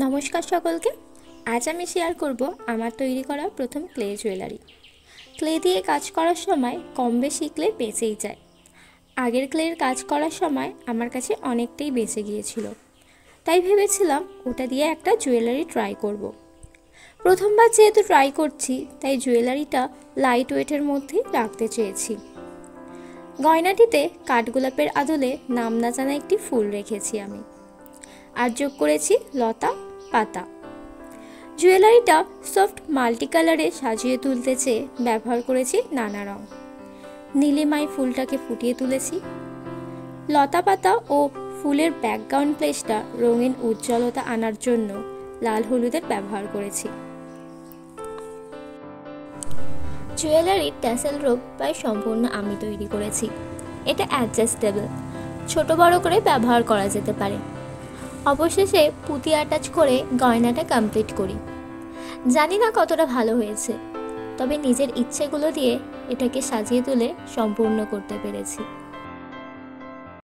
নমস্কার সকলকে। আজ আমি শেয়ার করব আমার তৈরি করা প্রথম ক্লে জুয়েলারি। ক্লে দিয়ে কাজ করার সময় কম বেশি ক্লে বেঁচেই যায়। আগের ক্লের কাজ করার সময় আমার কাছে অনেকটাই বেঁচে গিয়েছিল, তাই ভেবেছিলাম ওটা দিয়ে একটা জুয়েলারি ট্রাই করব। প্রথমবার যেহেতু ট্রাই করছি, তাই জুয়েলারিটা লাইট ওয়েটের মধ্যেই রাখতে চেয়েছি। গয়নাটিতে কাঠগোলাপের আদলে নাম না জানা একটি ফুল রেখেছি আমি, আর যোগ করেছি লতা পাতা। জুয়েলারিটা সফট মাল্টি কালারে সাজিয়ে তুলতে চেয়ে ব্যবহার করেছি নানা রং। নীলিমাই ফুলটাকে ফুটিয়ে তুলেছি। লতা পাতা ও ফুলের ব্যাকগ্রাউন্ড প্লেসটা রঙিন উজ্জ্বলতা আনার জন্য লাল হলুদের ব্যবহার করেছি। জুয়েলারির ট্যাসেল রোপ প্রায় সম্পূর্ণ আমি তৈরি করেছি। এটা অ্যাডজাস্টেবল, ছোট বড় করে ব্যবহার করা যেতে পারে। অবশেষে পুঁতি অ্যাটাচ করে গয়নাটা কমপ্লিট করি। জানি না কতটা ভালো হয়েছে, তবে নিজের ইচ্ছেগুলো দিয়ে এটাকে সাজিয়ে তুলে সম্পূর্ণ করতে পেরেছি।